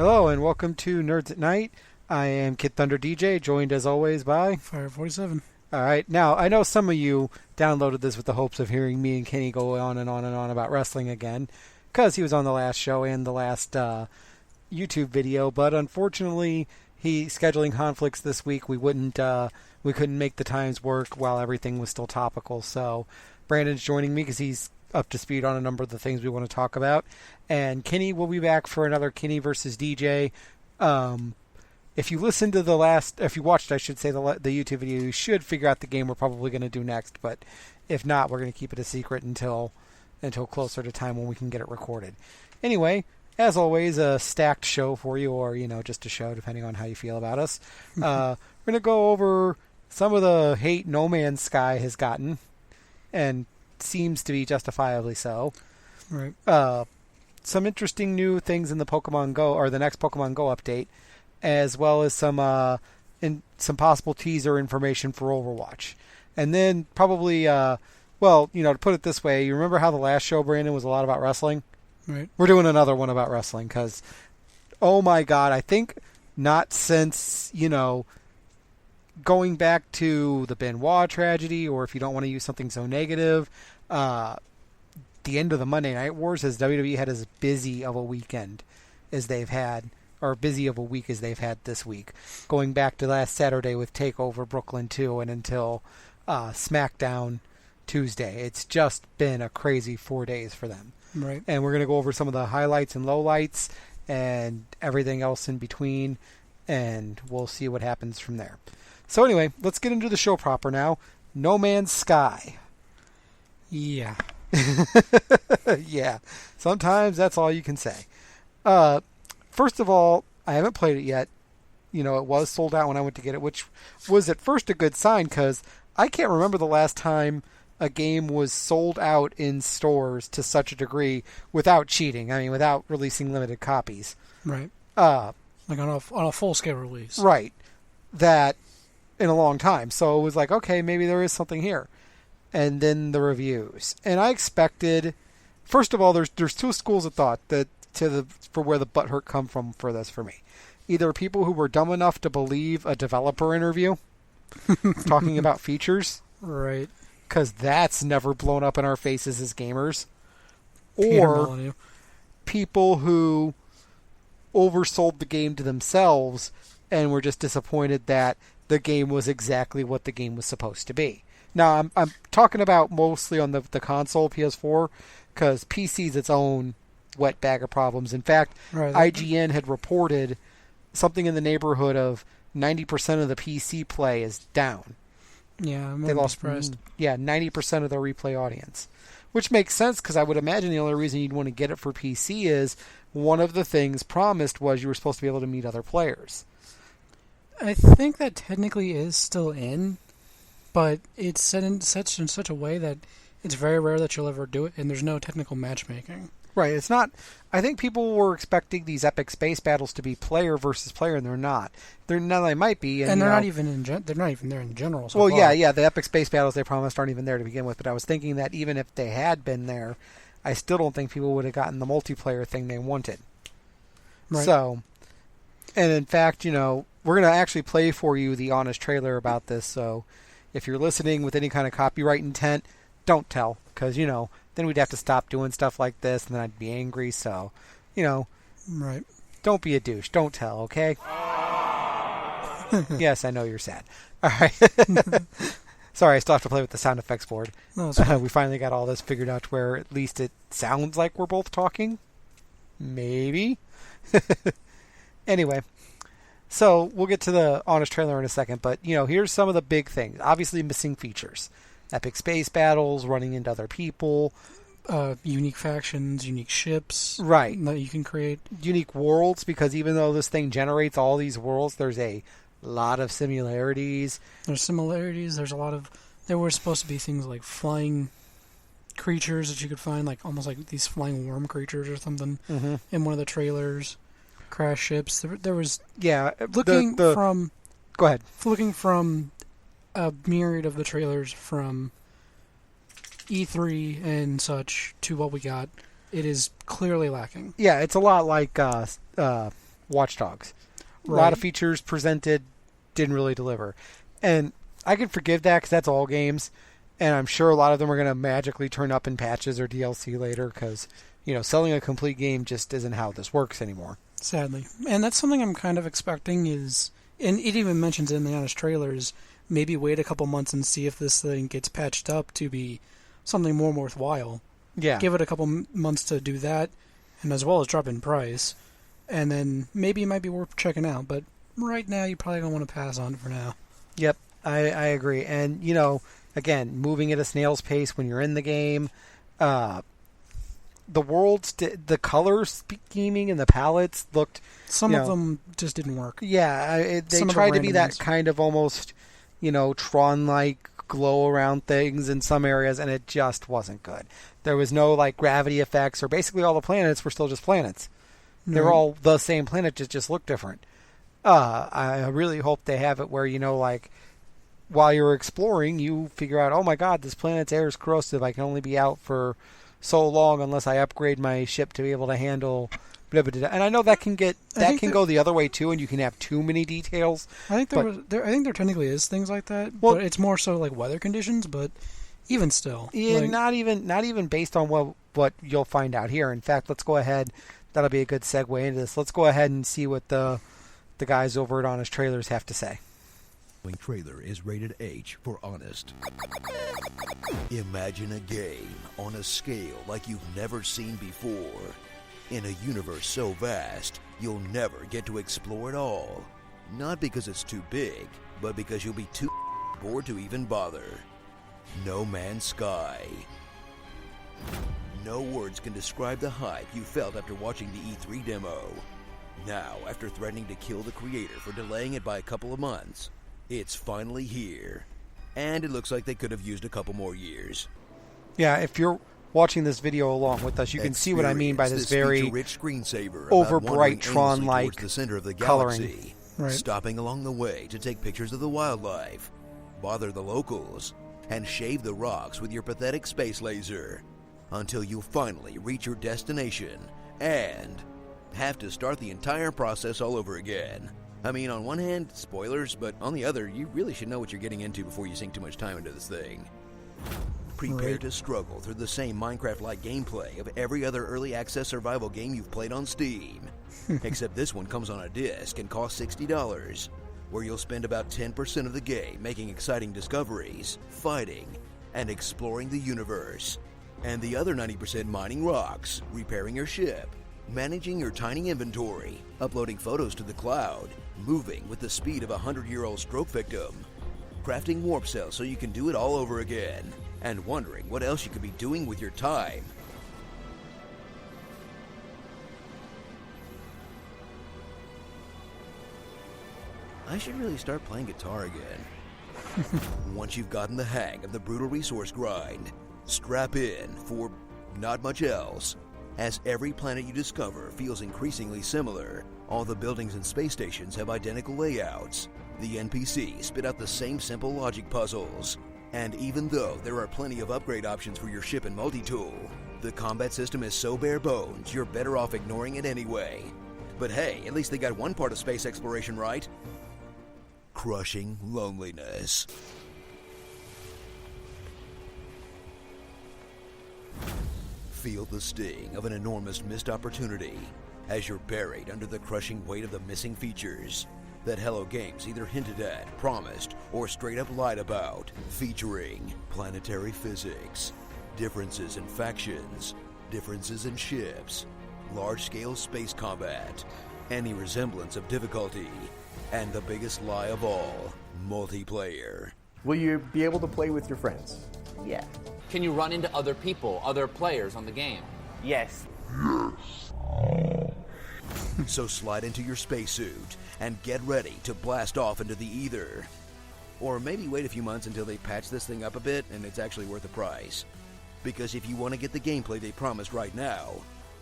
Hello and welcome to Nerds at Night. I am Kid Thunder DJ, joined as always by Fire 47. All right. Now, I know some of you downloaded this with the hopes of hearing me and Kenny go on and on and on about wrestling again, because he was on the last show and the last YouTube video, but unfortunately, scheduling conflicts this week. We couldn't make the times work while everything was still topical. So Brandon's joining me because he's up to speed on a number of the things we want to talk about, and Kenny will be back for another Kenny versus DJ. If you listened to if you watched, I should say, the YouTube video, you should figure out the game we're probably going to do next. But if not, we're going to keep it a secret until closer to time when we can get it recorded. Anyway, as always, a stacked show for you, or just a show, depending on how you feel about us. We're going to go over some of the hate No Man's Sky has gotten, and seems to be justifiably so. Right. Some interesting new things in the Pokemon Go, or the next Pokemon Go update, as well as some possible teaser information for Overwatch. And then probably, to put it this way, you remember how the last show, Brandon, was a lot about wrestling? Right. We're doing another one about wrestling because, oh my God, I think not since, going back to the Benoit tragedy, or if you don't want to use something so negative, the end of the Monday Night Wars, has WWE had as busy of a weekend as they've had, or busy of a week as they've had this week, going back to last Saturday with TakeOver Brooklyn 2 and until SmackDown Tuesday. It's just been a crazy 4 days for them. Right. And we're going to go over some of the highlights and lowlights and everything else in between, and we'll see what happens from there. So anyway, let's get into the show proper now. No Man's Sky. Yeah. Yeah. Sometimes that's all you can say. First of all, I haven't played it yet. It was sold out when I went to get it, which was at first a good sign, because I can't remember the last time a game was sold out in stores to such a degree without cheating. I mean, without releasing limited copies. Right. Like on a full-scale release. Right. That in a long time. So it was like, okay, maybe there is something here. And then the reviews. And I expected, first of all, there's two schools of thought for where the butthurt come from for this for me. Either people who were dumb enough to believe a developer interview talking about features. Right. Because that's never blown up in our faces as gamers. Or people who oversold the game to themselves and were just disappointed that the game was exactly what the game was supposed to be. Now, I'm talking about mostly on the console, PS4, because PC's its own wet bag of problems. In fact, right. IGN had reported something in the neighborhood of 90% of the PC play is down. Yeah, I'm they lost surprised. Yeah, 90% of their replay audience. Which makes sense, because I would imagine the only reason you'd want to get it for PC is one of the things promised was you were supposed to be able to meet other players. I think that technically is still in, but it's set in such a way that it's very rare that you'll ever do it, and there's no technical matchmaking. Right, it's not. I think people were expecting these epic space battles to be player versus player, and they're not. They might be, and they're not even they're not even there in general. So well, far. yeah, the epic space battles they promised aren't even there to begin with. But I was thinking that even if they had been there, I still don't think people would have gotten the multiplayer thing they wanted. Right. So, and in fact, we're going to actually play for you the honest trailer about this. So, if you're listening with any kind of copyright intent, don't tell, because then we'd have to stop doing stuff like this, and then I'd be angry. So, right. Don't be a douche. Don't tell, okay? Yes, I know you're sad. All right. Sorry, I still have to play with the sound effects board. No, we finally got all this figured out to where at least it sounds like we're both talking. Maybe. Anyway, so we'll get to the honest trailer in a second, but, here's some of the big things. Obviously, missing features. Epic space battles, running into other people. Unique factions, unique ships. Right. That you can create. Unique worlds, because even though this thing generates all these worlds, there's a lot of similarities. There's similarities. There's a lot of... There were supposed to be things like flying creatures that you could find, like almost like these flying worm creatures or something in one of the trailers. Crash ships. There was... Yeah. Looking from... Go ahead. Looking from a myriad of the trailers from E3 and such to what we got, it is clearly lacking. Yeah, it's a lot like Watch Dogs. A Right. lot of features presented, didn't really deliver. And I can forgive that because that's all games. And I'm sure a lot of them are going to magically turn up in patches or DLC later because, selling a complete game just isn't how this works anymore. Sadly. And that's something I'm kind of expecting is, and it even mentions in the honest trailers, maybe wait a couple months and see if this thing gets patched up to be something more worthwhile. Yeah. Give it a couple months to do that, and as well as drop in price. And then maybe it might be worth checking out, but right now you probably don't want to pass on it for now. Yep, I agree. And, again, moving at a snail's pace when you're in the game. The worlds, the color scheming and the palettes looked... Some of them just didn't work. Yeah, they tried to be that kind of almost, Tron-like glow around things in some areas, and it just wasn't good. There was no, gravity effects, or basically all the planets were still just planets. They were all the same planet, just looked different. I really hope they have it where, while you're exploring, you figure out, oh my god, this planet's air is corrosive. I can only be out for so long unless I upgrade my ship to be able to handle... Blah, blah, blah. And I know that can go the other way too, and you can have too many details. I think there technically is things like that, but it's more so like weather conditions. But even still, not even based on what you'll find out here. In fact, let's go ahead. That'll be a good segue into this. Let's go ahead and see what the guys over at Honest Trailers have to say. The trailer is rated H for honest. Imagine a game on a scale like you've never seen before. In a universe so vast, you'll never get to explore it all. Not because it's too big, but because you'll be too bored to even bother. No Man's Sky. No words can describe the hype you felt after watching the E3 demo. Now, after threatening to kill the creator for delaying it by a couple of months, it's finally here. And it looks like they could have used a couple more years. Yeah, if you're watching this video along with us, you can see what I mean by this very rich screensaver over-bright Tron-like the center of the coloring. galaxy, right. Stopping along the way to take pictures of the wildlife, bother the locals, and shave the rocks with your pathetic space laser, until you finally reach your destination and have to start the entire process all over again. I mean, on one hand, spoilers, but on the other, you really should know what you're getting into before you sink too much time into this thing. Prepare to struggle through the same Minecraft-like gameplay of every other early access survival game you've played on Steam. Except this one comes on a disc and costs $60, where you'll spend about 10% of the game making exciting discoveries, fighting, and exploring the universe. And the other 90% mining rocks, repairing your ship, managing your tiny inventory, uploading photos to the cloud, moving with the speed of a 100-year-old stroke victim, crafting warp cells so you can do it all over again, and wondering what else you could be doing with your time. I should really start playing guitar again. Once you've gotten the hang of the brutal resource grind, strap in for not much else. As every planet you discover feels increasingly similar, all the buildings and space stations have identical layouts. The NPCs spit out the same simple logic puzzles. And even though there are plenty of upgrade options for your ship and multi-tool, the combat system is so bare bones you're better off ignoring it anyway. But hey, at least they got one part of space exploration right. Crushing loneliness. Feel the sting of an enormous missed opportunity as you're buried under the crushing weight of the missing features that Hello Games either hinted at, promised, or straight up lied about, featuring planetary physics, differences in factions, differences in ships, large-scale space combat, any resemblance of difficulty, and the biggest lie of all, multiplayer. Will you be able to play with your friends? Yeah. Can you run into other people, other players on the game? Yes. So slide into your spacesuit and get ready to blast off into the ether. Or maybe wait a few months until they patch this thing up a bit and it's actually worth the price. Because if you want to get the gameplay they promised right now,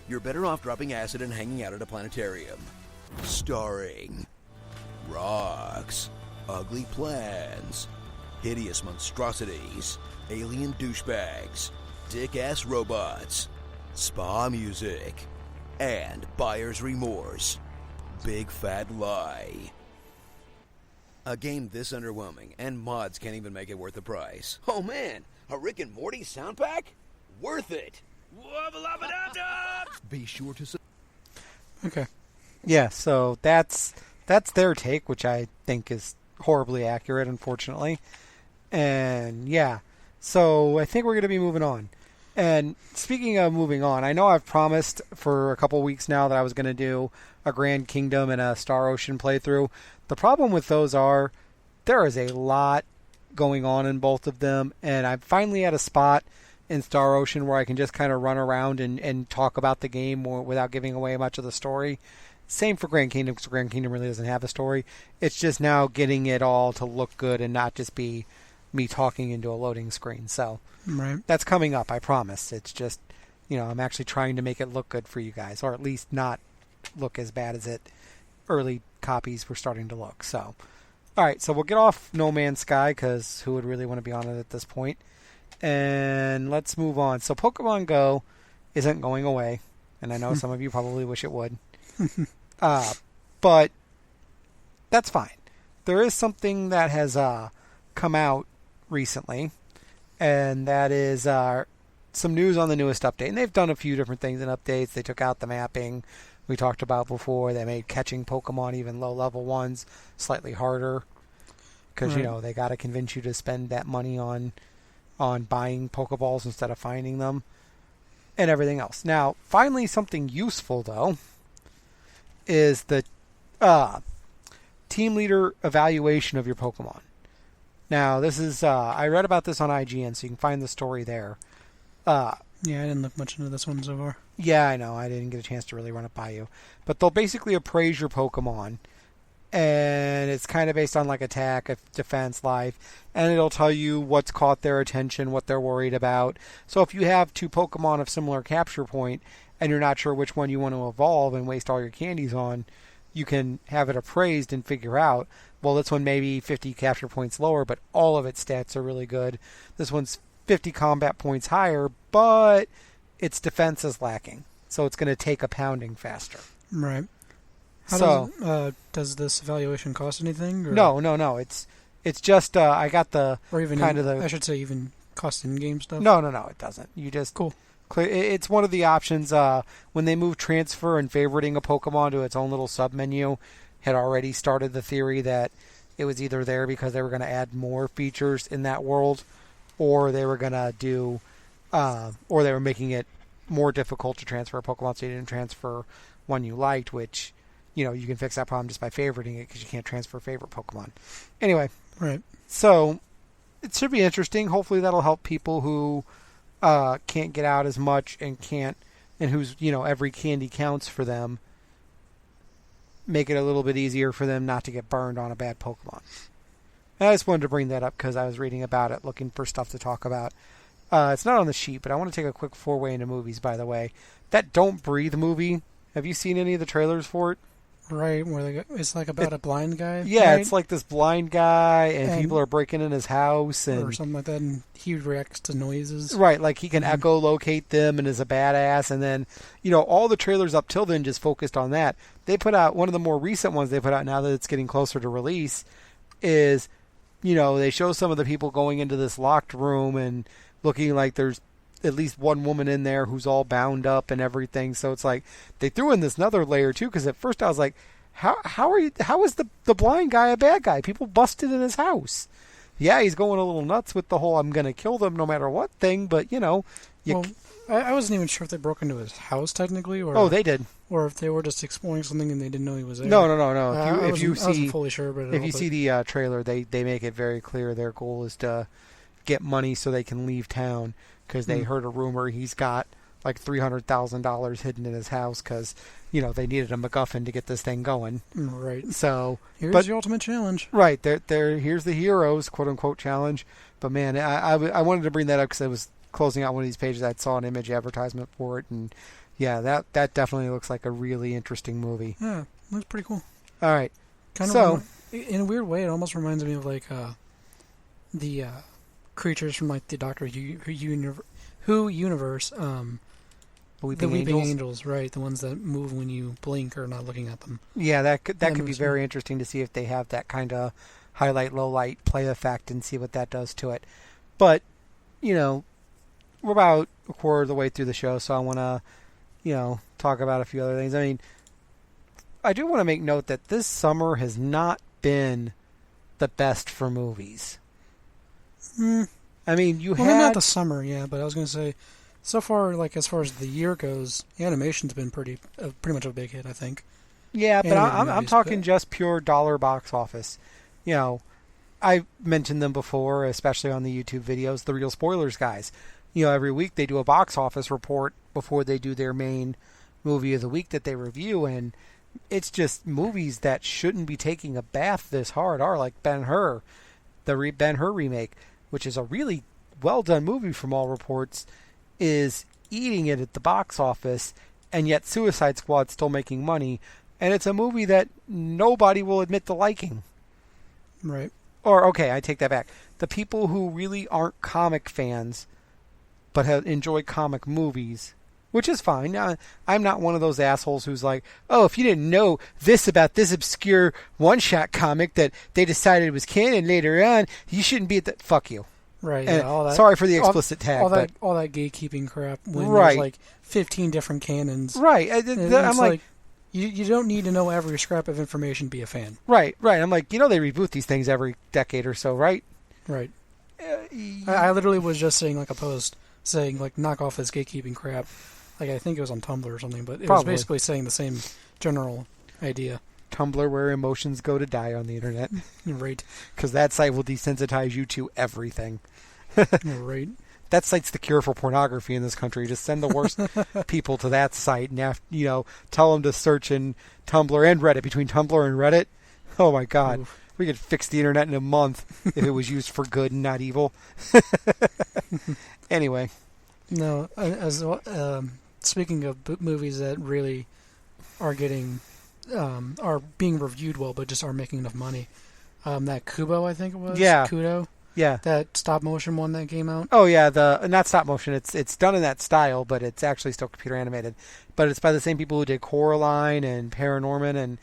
you're better off dropping acid and hanging out at a planetarium. Starring rocks, ugly plans, hideous monstrosities, alien douchebags, dick-ass robots, spa music, and buyer's remorse. big fat lie. A game this underwhelming, and mods can't even make it worth the price. Oh man, a Rick and Morty sound pack? Worth it! Be sure to... Okay. Yeah, so that's their take, which I think is horribly accurate, unfortunately. And yeah, so I think we're going to be moving on. And speaking of moving on, I know I've promised for a couple weeks now that I was going to do a Grand Kingdom and a Star Ocean playthrough. The problem with those are there is a lot going on in both of them, and I'm finally at a spot in Star Ocean where I can just kind of run around and talk about the game without giving away much of the story. Same for Grand Kingdom, because Grand Kingdom really doesn't have a story. It's just now getting it all to look good and not just be me talking into a loading screen. So that's coming up, I promise. It's just, I'm actually trying to make it look good for you guys, or at least not look as bad as it early copies were starting to look. So, all right, so we'll get off No Man's Sky, because who would really want to be on it at this point? And let's move on. So Pokemon Go isn't going away, and I know some of you probably wish it would. But that's fine. There is something that has come out recently, and that is some news on the newest update. And they've done a few different things in updates. They took out the mapping we talked about before. They made catching Pokemon, even low-level ones, slightly harder. Because, they got to convince you to spend that money on buying Pokeballs instead of finding them. And everything else. Now, finally, something useful, though, is the team leader evaluation of your Pokemon. Now, this is... I read about this on IGN, so you can find the story there. Yeah, I didn't look much into this one so far. Yeah, I know. I didn't get a chance to really run it by you. But they'll basically appraise your Pokemon. And it's kind of based on like attack, defense, life. And it'll tell you what's caught their attention, what they're worried about. So if you have two Pokemon of similar capture point, and you're not sure which one you want to evolve and waste all your candies on, you can have it appraised and figure out, well, this one may be 50 capture points lower, but all of its stats are really good. This one's 50 combat points higher, but its defense is lacking. So it's going to take a pounding faster. Right. Does this evaluation cost anything? Or? No. It's just I got the or even kind of the. I should say even cost in-game stuff. No, it doesn't. You just cool. It's one of the options when they move transfer and favoriting a Pokemon to its own little sub-menu. Had already started the theory that it was either there because they were going to add more features in that world, or they were going to do, or they were making it more difficult to transfer a Pokemon, so you didn't transfer one you liked, which, you can fix that problem just by favoriting it because you can't transfer favorite Pokemon. Anyway. Right. So, it should be interesting. Hopefully that'll help people who can't get out as much and whose, every candy counts for them. Make it a little bit easier for them not to get burned on a bad Pokemon. And I just wanted to bring that up because I was reading about it, looking for stuff to talk about. It's not on the sheet, but I want to take a quick four-way into movies, by the way. That Don't Breathe movie, have you seen any of the trailers for it? Right, where it's like about a blind guy. Yeah, right? It's like this blind guy, and people are breaking in his house, or something like that, and he reacts to noises. Right, like he can echolocate them and is a badass, and then, all the trailers up till then just focused on that. They put out, one of the more recent ones they put out now that it's getting closer to release, is, they show some of the people going into this locked room and looking like there's at least one woman in there who's all bound up and everything. So it's like they threw in this another layer too, because at first I was like, how is the blind guy a bad guy? People busted in his house. Yeah, he's going a little nuts with the whole I'm gonna kill them no matter what thing, but I wasn't even sure if they broke into his house technically, or they did, or if they were just exploring something and they didn't know he was there. No. I wasn't fully sure, but if you see the trailer, they make it very clear their goal is to get money so they can leave town, because they heard a rumor he's got like $300,000 hidden in his house because they needed a MacGuffin to get this thing going. Right. So here's the ultimate challenge. Right. Here's the heroes, quote unquote, challenge. But man, I wanted to bring that up because I was closing out one of these pages. I saw an image advertisement for it, and yeah, that definitely looks like a really interesting movie. Yeah, looks pretty cool. All right. In a weird way, it almost reminds me of like the creatures from like the Doctor Who universe, The Weeping Angels? Right? The ones that move when you blink or not looking at them. Yeah, that could be very interesting to see if they have that kind of highlight, low light play effect and see what that does to it. But, we're about a quarter of the way through the show, so I want to, talk about a few other things. I mean, I do want to make note that this summer has not been the best for movies. I mean, maybe not the summer, yeah, but I was going to say, so far, like as far as the year goes, animation's been pretty much a big hit, I think. Yeah, but I'm talking just pure dollar box office. I mentioned them before, especially on the YouTube videos, the Real Spoilers guys. Every week they do a box office report before they do their main movie of the week that they review, and it's just movies that shouldn't be taking a bath this hard are like Ben-Hur, the Ben-Hur remake, which is a really well-done movie from all reports, is eating it at the box office, and yet Suicide Squad's still making money, and it's a movie that nobody will admit to liking. Right. Or, okay, I take that back. The people who really aren't comic fans but enjoy comic movies, which is fine. I'm not one of those assholes who's like, oh, if you didn't know this about this obscure one-shot comic that they decided was canon later on, you shouldn't be at that. Fuck you. Right. And yeah, all that, sorry for the explicit tag. All that gatekeeping crap when right. there's like 15 different canons. Right. I'm like, you don't need to know every scrap of information to be a fan. Right. I'm like, they reboot these things every decade or so, right? Right. I literally was just saying like a post saying like knock off this gatekeeping crap. Like I think it was on Tumblr or something, but it was basically saying the same general idea. Tumblr, where emotions go to die on the internet. Right. Because that site will desensitize you to everything. Right. That site's the cure for pornography in this country. Just send the worst people to that site and tell them to search in Tumblr and Reddit. Between Tumblr and Reddit, oh my God. Oof. We could fix the internet in a month if it was used for good and not evil. Anyway. No, speaking of movies that really are getting are being reviewed well, but just aren't making enough money. That Kubo, I think it was. Yeah. Kudo. Yeah. That stop motion one that came out. Oh yeah, not stop motion. It's done in that style, but it's actually still computer animated. But it's by the same people who did Coraline and Paranorman, and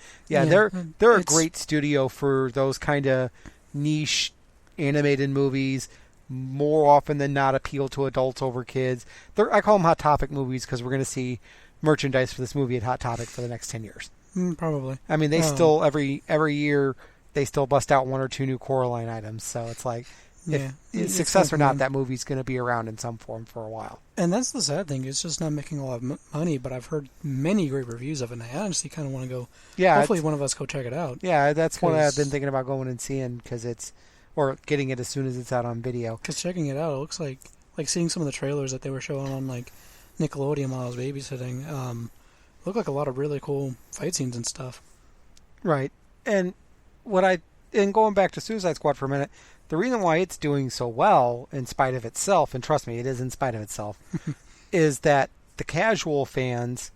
they're a great studio for those kind of niche animated movies. More often than not, appeal to adults over kids. I call them Hot Topic movies because we're going to see merchandise for this movie at Hot Topic for the next 10 years. Probably. I mean, they still every year they still bust out one or two new Coraline items. So it's like, if it's success or not, that movie's going to be around in some form for a while. And that's the sad thing. It's just not making a lot of money, but I've heard many great reviews of it, and I honestly kind of want to go. Yeah, hopefully one of us go check it out. Yeah, that's one I've been thinking about going and seeing or getting it as soon as it's out on video. Because checking it out, it looks like seeing some of the trailers that they were showing on like Nickelodeon while I was babysitting. Looked like a lot of really cool fight scenes and stuff. Right, and going back to Suicide Squad for a minute, the reason why it's doing so well in spite of itself, and trust me, it is in spite of itself, is that the casual fans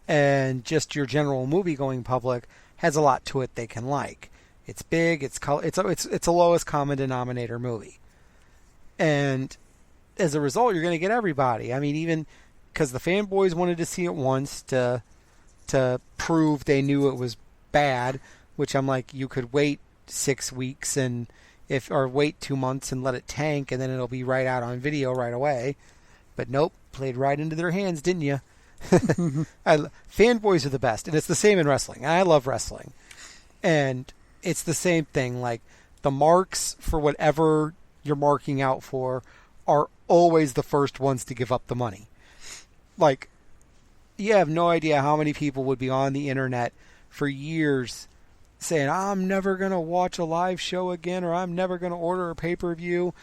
and just your general movie-going public has a lot to it they can like. It's big. It's a lowest common denominator movie, and as a result, you're going to get everybody. I mean, even because the fanboys wanted to see it once to prove they knew it was bad, which I'm like, you could wait 6 weeks or wait 2 months and let it tank, and then it'll be right out on video right away. But nope, played right into their hands, didn't you? Fanboys are the best, and it's the same in wrestling. I love wrestling, and it's the same thing. Like, the marks for whatever you're marking out for are always the first ones to give up the money. Like, you have no idea how many people would be on the internet for years saying, I'm never going to watch a live show again, or I'm never going to order a pay-per-view.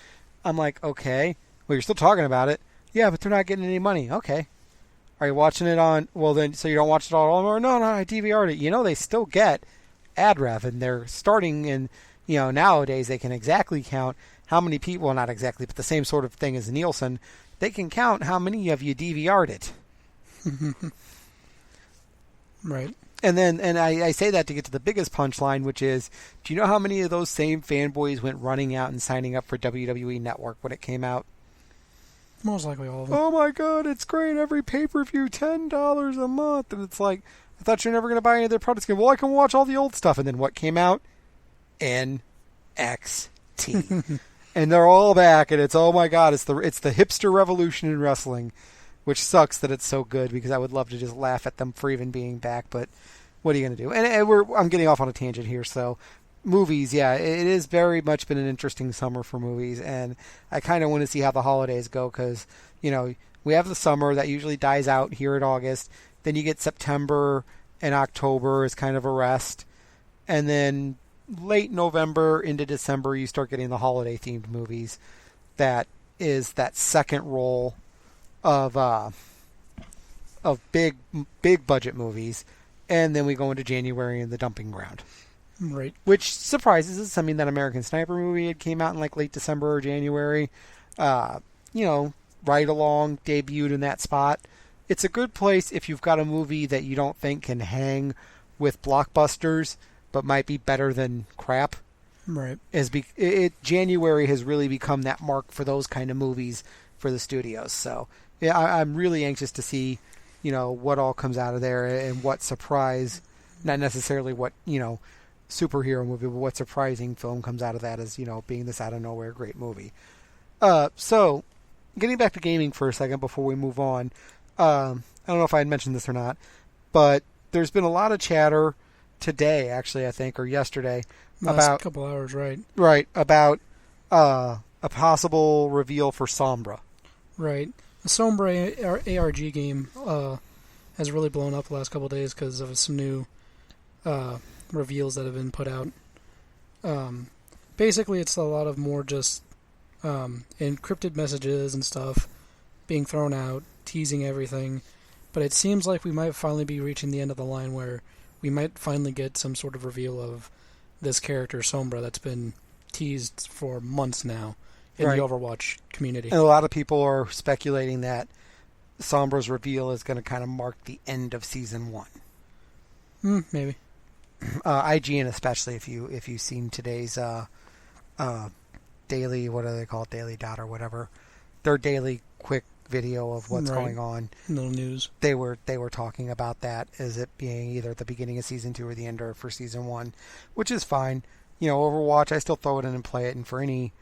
I'm like, okay. Well, you're still talking about it. Yeah, but they're not getting any money. Okay. Are you watching it on... Well, then, so you don't watch it all anymore? No, I DVR'd it. They still get ad rev, and they're starting in, nowadays they can exactly count how many people, well, not exactly, but the same sort of thing as Nielsen, they can count how many of you DVR'd it. Right. And I say that to get to the biggest punchline, which is, do you know how many of those same fanboys went running out and signing up for WWE Network when it came out? Most likely all of them. Oh my god, it's great. Every pay-per-view, $10 a month. And it's like, I thought you're never going to buy any of their products again. Well, I can watch all the old stuff. And then what came out? NXT. And they're all back, and it's, oh my god, it's the hipster revolution in wrestling, which sucks that it's so good, because I would love to just laugh at them for even being back, but what are you going to do? And I'm getting off on a tangent here, so movies, yeah, it has very much been an interesting summer for movies, and I kind of want to see how the holidays go, because, you know, we have the summer that usually dies out here in August, then you get September and October as kind of a rest, and then late November into December you start getting the holiday themed movies. That is that second roll of big budget movies, and then we go into January and the dumping ground. Right. Which surprises us. I mean, that American Sniper movie, it came out in like late December or January. You know, Ride Along debuted in that spot. It's a good place if you've got a movie that you don't think can hang with blockbusters, but might be better than crap. Right. January has really become that mark for those kind of movies for the studios. So yeah, I'm really anxious to see, you know, what all comes out of there, and what surprise, not necessarily what, you know, superhero movie, but what surprising film comes out of that as, you know, being this out of nowhere great movie. So getting back to gaming for a second before we move on, I don't know if I had mentioned this or not, but there's been a lot of chatter today, actually, I think, or yesterday, Last couple hours, right? Right, about a possible reveal for Sombra. Right. The Sombra ARG game has really blown up the last couple of days because of some new reveals that have been put out. Basically, it's a lot of more just encrypted messages and stuff being thrown out, teasing everything. But it seems like we might finally be reaching the end of the line where we might finally get some sort of reveal of this character, Sombra, that's been teased for months now in the Overwatch community. And a lot of people are speculating that Sombra's reveal is going to kind of mark the end of Season 1. Maybe. IGN especially, if you've seen today's daily, what do they call it, Daily Dot or whatever, their daily quick video of what's going on. Little news. They were talking about that as it being either at the beginning of Season 2 or the end for Season 1, which is fine. You know, Overwatch, I still throw it in and play it, and for any,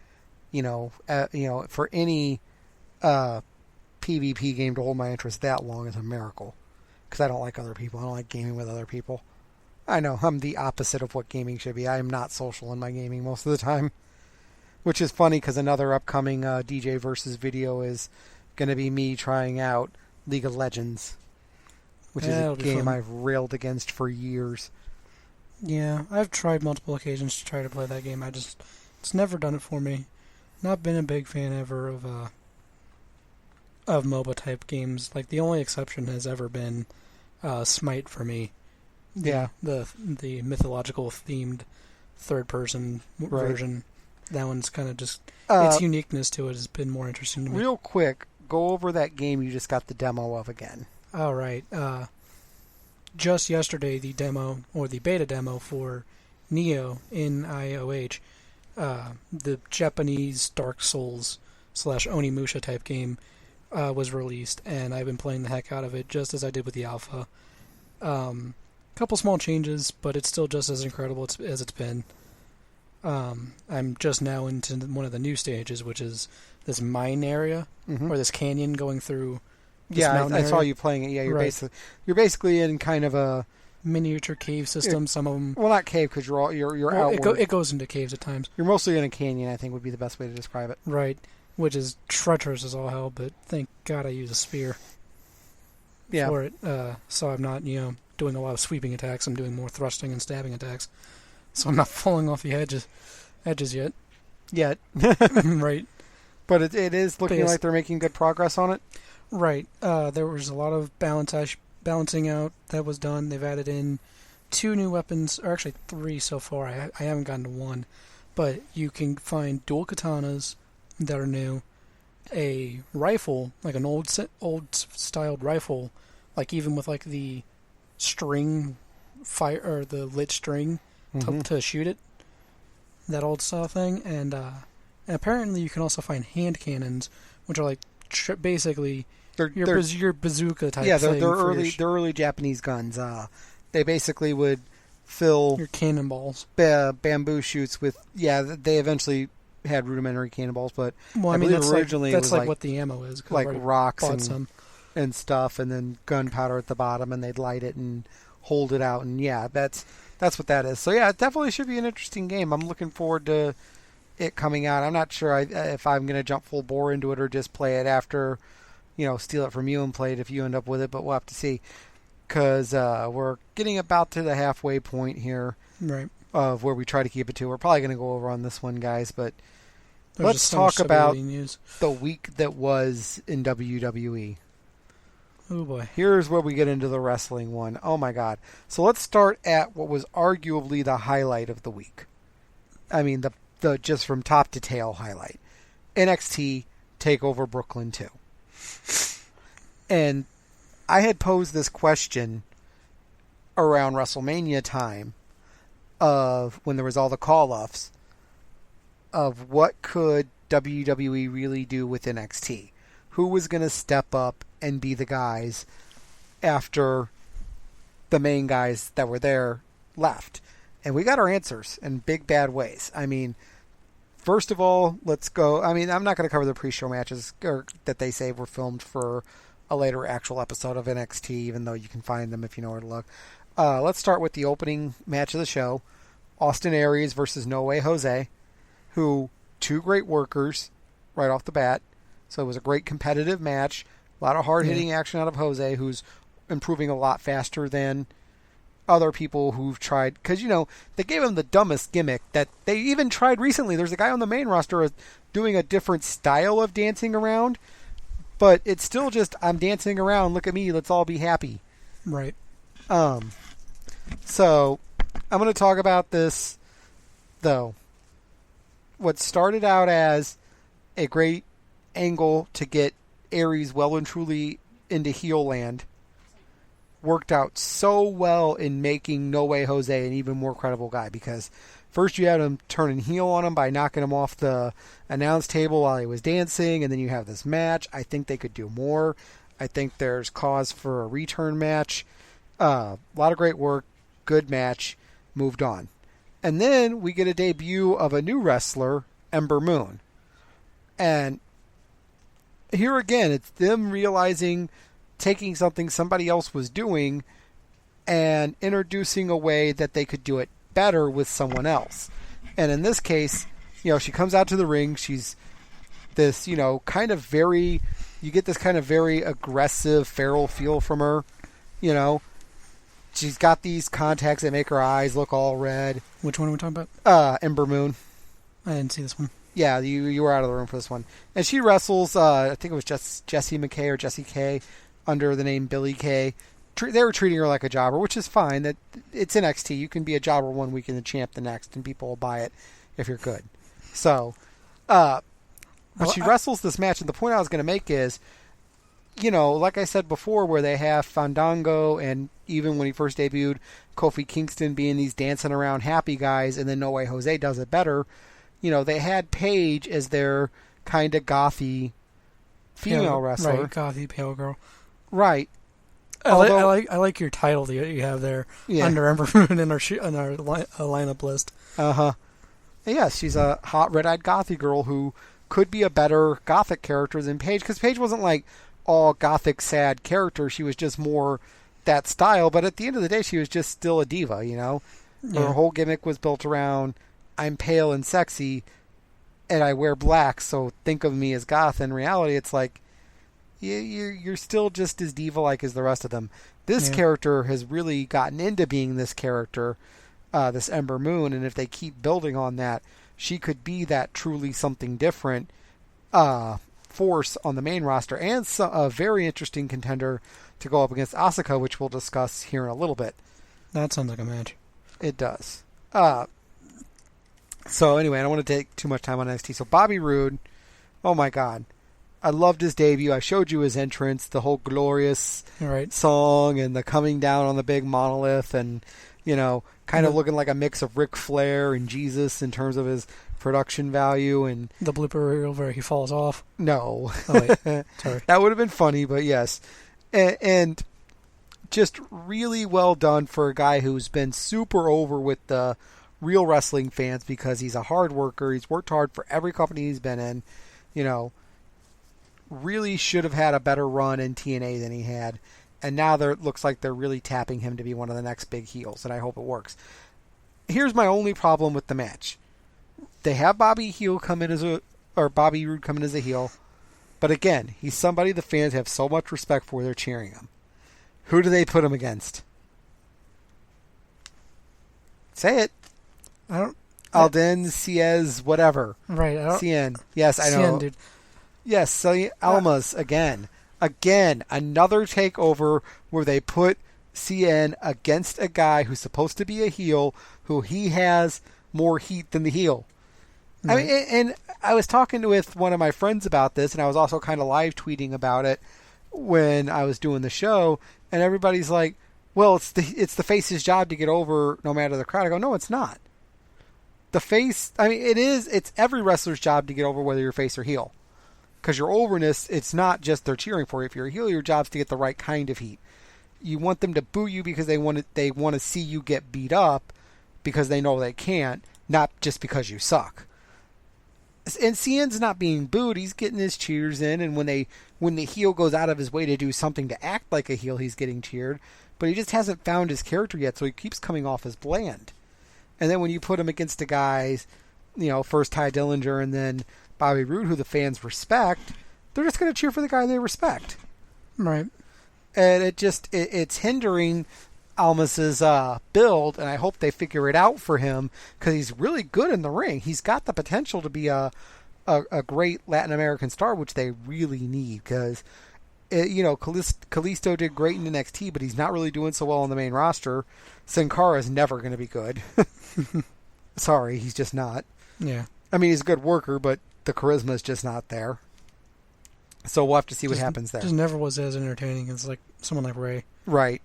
for any PvP game to hold my interest that long is a miracle. Because I don't like other people. I don't like gaming with other people. I know, I'm the opposite of what gaming should be. I am not social in my gaming most of the time. Which is funny, because another upcoming DJ Versus video is going to be me trying out League of Legends, which is a game I've railed against for years. Yeah, I've tried multiple occasions to try to play that game. It's never done it for me. Not been a big fan ever of MOBA type games. Like, the only exception has ever been Smite for me. Yeah, the mythological themed third person version. That one's kind of just its uniqueness to it has been more interesting to me. Real quick, go over that game you just got the demo of again. All right. Just yesterday, the demo, or the beta demo for Nioh in IOH, the Japanese Dark Souls / Onimusha type game, was released, and I've been playing the heck out of it, just as I did with the alpha. Couple small changes, but it's still just as incredible as it's been. I'm just now into one of the new stages, which is this mine area, or this canyon going through this mountain area. I saw you playing it. Yeah, you're basically in kind of a miniature cave system. Some of them, well, not cave, because you're outward. It goes into caves at times. You're mostly in a canyon, I think would be the best way to describe it. Right, which is treacherous as all hell, but thank God I use a spear for it. So I'm not, doing a lot of sweeping attacks. I'm doing more thrusting and stabbing attacks. So I'm not falling off the edges yet. Yet. Right. But it is looking like they're making good progress on it. Right. There was a lot of balancing out that was done. They've added in 2 new weapons, or actually 3 so far. I haven't gotten to 1. But you can find dual katanas that are new. A rifle, like an old styled rifle, like even with like the string fire, or the lit string to shoot it. That old style thing. And apparently you can also find hand cannons, which are like basically They're your bazooka type. yeah, thing they're for they're early Japanese guns. They basically would fill your cannonballs. Bamboo shoots with they eventually had rudimentary cannonballs, but Well, I believe that's originally that's it was like what the ammo is. 'Cause like I've already rocks bought and some. and stuff, and then gunpowder at the bottom, and they'd light it and hold it out, and that's what that is. So yeah, it definitely should be an interesting game. I'm looking forward to it coming out. I'm not sure if I'm going to jump full bore into it or just play it after, steal it from you and play it if you end up with it, but we'll have to see. Because we're getting about to the halfway point here Right. of where we try to keep it to. We're probably going to go over on this one, guys, but There's let's just so much talk about WWE news. the week that was in WWE. Oh boy. Here's where we get into the wrestling one. Oh my God. So let's start at what was arguably the highlight of the week. I mean, the just from top to tail highlight. NXT TakeOver Brooklyn 2. And I had posed this question around WrestleMania time of when there was all the call-offs of what could WWE really do with NXT. Who was going to step up and be the guys after the main guys that were there left? And we got our answers in big bad ways. I mean, first of all, let's go. I mean, I'm not going to cover the pre-show matches that they say were filmed for a later actual episode of NXT, even though you can find them if you know where to look. Let's start with the opening match of the show. Austin Aries versus No Way Jose, who, two great workers right off the bat. So it was a great competitive match. A lot of hard-hitting action out of Jose, who's improving a lot faster than other people who've tried. Because, they gave him the dumbest gimmick that they even tried recently. There's a guy on the main roster doing a different style of dancing around. But it's still just, I'm dancing around, look at me, let's all be happy. Right. So, I'm going to talk about this, though. What started out as a great angle to get Aries well and truly into heel land worked out so well in making No Way Jose an even more credible guy, because first you had him turning heel on him by knocking him off the announce table while he was dancing, and then you have this match. I think they could do more. I think there's cause for a return match. A lot of great work, good match, moved on. And then we get a debut of a new wrestler, Ember Moon. And here again, it's them realizing, taking something somebody else was doing and introducing a way that they could do it better with someone else. And in this case, she comes out to the ring. She's this, kind of very, you get this kind of very aggressive, feral feel from her. She's got these contacts that make her eyes look all red. Which one are we talking about? Ember Moon. I didn't see this one. Yeah, you were out of the room for this one. And she wrestles, I think it was just Jessie McKay or Jessie K under the name Billy Kay. They were treating her like a jobber, which is fine. That it's NXT. You can be a jobber one week and the champ the next, and people will buy it if you're good. So, but she wrestles this match, and the point I was going to make is, like I said before, where they have Fandango and even when he first debuted, Kofi Kingston being these dancing around happy guys, and then No Way Jose does it better. They had Paige as their kind of gothy female wrestler. Right, gothy pale girl. Right. I like your title that you have there under Ember Moon in our lineup list. Yeah, she's a hot red-eyed gothy girl who could be a better gothic character than Paige, because Paige wasn't like all gothic sad character. She was just more that style. But at the end of the day, she was just still a diva. Her whole gimmick was built around, I'm pale and sexy, and I wear black, so think of me as goth. In reality, it's like, you're still just as diva-like as the rest of them. This character has really gotten into being this character, this Ember Moon, and if they keep building on that, she could be that truly something different force on the main roster, and a very interesting contender to go up against Asuka, which we'll discuss here in a little bit. That sounds like a match. It does. So anyway, I don't want to take too much time on NXT. So Bobby Roode, oh my God. I loved his debut. I showed you his entrance, the whole glorious song and the coming down on the big monolith and, kind of looking like a mix of Ric Flair and Jesus in terms of his production value. And The blooper reel where he falls off. no. Oh, wait. Sorry. That would have been funny, but yes. And just really well done for a guy who's been super over with the real wrestling fans because he's a hard worker. He's worked hard for every company he's been in. You know, really should have had a better run in TNA than he had. And now it looks like they're really tapping him to be one of the next big heels, and I hope it works. Here's my only problem with the match. They have Bobby Roode come in as a heel. But again, he's somebody the fans have so much respect for, they're cheering him. Who do they put him against? Say it. I don't... Alden, Ciez, whatever. Right. Cien. Yes, I know. Cien, dude. Yes, Celia Almas again. Again, another takeover where they put Cien against a guy who's supposed to be a heel, who he has more heat than the heel. I mean, and I was talking with one of my friends about this, and I was also kind of live tweeting about it when I was doing the show, and everybody's like, well, it's the face's job to get over no matter the crowd. I go, no, it's not. The face, I mean, it's every wrestler's job to get over whether you're face or heel. Because your overness, it's not just they're cheering for you. If you're a heel, your job's to get the right kind of heat. You want them to boo you because they want to see you get beat up because they know they can't, not just because you suck. And Cien's not being booed; he's getting his cheers in. And when the heel goes out of his way to do something to act like a heel, he's getting cheered. But he just hasn't found his character yet, so he keeps coming off as bland. And then when you put him against the guys, you know, first Ty Dillinger and then Bobby Roode, who the fans respect, they're just going to cheer for the guy they respect. Right. And it's hindering Almas's build, and I hope they figure it out for him because he's really good in the ring. He's got the potential to be a great Latin American star, which they really need because, you know, Kalisto did great in NXT, but he's not really doing so well on the main roster. Sin Cara is never going to be good. Sorry, he's just not. Yeah. I mean, he's a good worker, but the charisma is just not there. So we'll have to see what happens there. Just never was as entertaining as like someone like Ray. Right.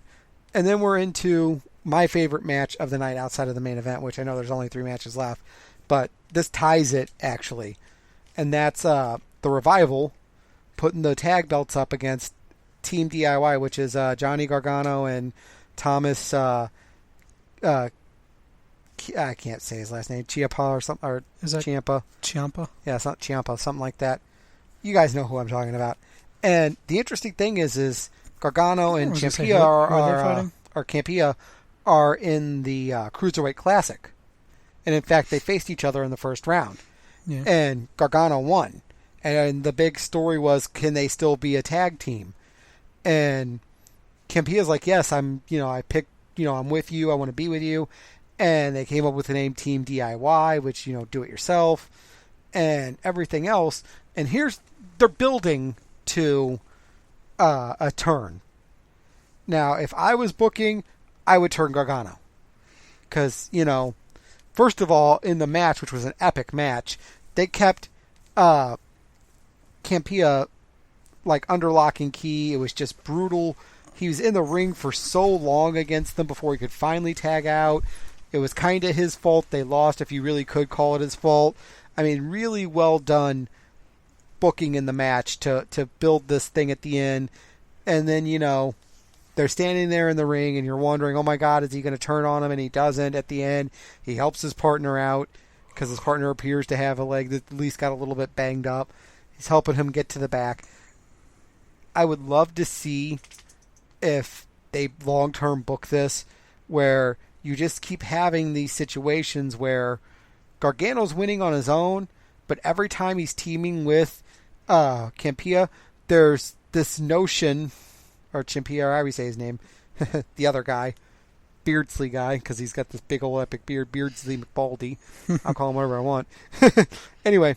And then we're into my favorite match of the night outside of the main event, which I know there's only 3 matches left. But this ties it, actually. And that's the Revival putting the tag belts up against Team DIY, which is Johnny Gargano and Thomas... I can't say his last name. Ciampa or something. Or is that Ciampa? Ciampa? Yeah, it's not Ciampa. Something like that. You guys know who I'm talking about. And the interesting thing is Gargano and Ciampa are in the Cruiserweight Classic. And in fact, they faced each other in the first round. Yeah. And Gargano won. And the big story was, can they still be a tag team? And Ciampa's like, yes, I'm with you. I want to be with you. And they came up with the name Team DIY, which, you know, do it yourself and everything else. And they're building to a turn. Now, if I was booking, I would turn Gargano. Because, you know, first of all, in the match, which was an epic match, they kept Ciampa like under lock and key. It was just brutal. He was in the ring for so long against them before he could finally tag out. It was kind of his fault they lost, if you really could call it his fault. I mean, really well done booking in the match to build this thing at the end. And then, you know, they're standing there in the ring and you're wondering, oh my God, is he going to turn on him? And he doesn't. At the end, he helps his partner out because his partner appears to have a leg that at least got a little bit banged up. He's helping him get to the back. I would love to see if they long-term book this where you just keep having these situations where Gargano's winning on his own, but every time he's teaming with Ciampa, there's this notion, or Ciampa, or however you say his name, the other guy, Beardsley guy, because he's got this big old epic beard, Beardsley McBaldy. I'll call him whatever I want. Anyway,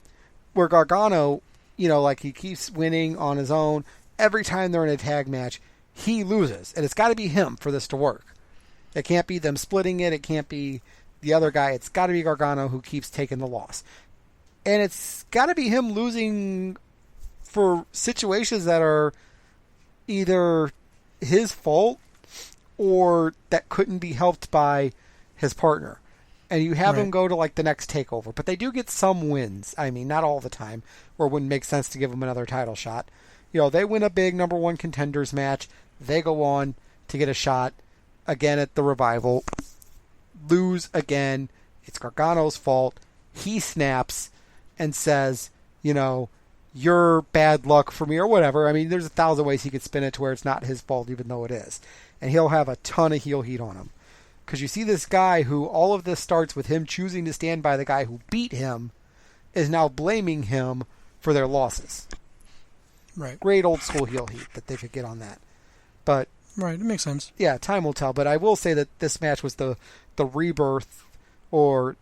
where Gargano, you know, like he keeps winning on his own, every time they're in a tag match, he loses. And it's got to be him for this to work. It can't be them splitting it. It can't be the other guy. It's got to be Gargano who keeps taking the loss. And it's got to be him losing for situations that are either his fault or that couldn't be helped by his partner. and you have Right. them go to like the next takeover. But they do get some wins. I mean, not all the time, or it wouldn't make sense to give them another title shot. They win a big number one contenders match. They go on to get a shot again at the Revival. Lose again. It's Gargano's fault. He snaps and says, you're bad luck for me or whatever. I mean, there's 1,000 ways he could spin it to where it's not his fault even though it is. And he'll have a ton of heel heat on him. Because you see this guy who all of this starts with him choosing to stand by the guy who beat him is now blaming him for their losses. Right. Great old school heel heat that they could get on that. But Right, it makes sense. yeah, time will tell. But I will say that this match was the rebirth, or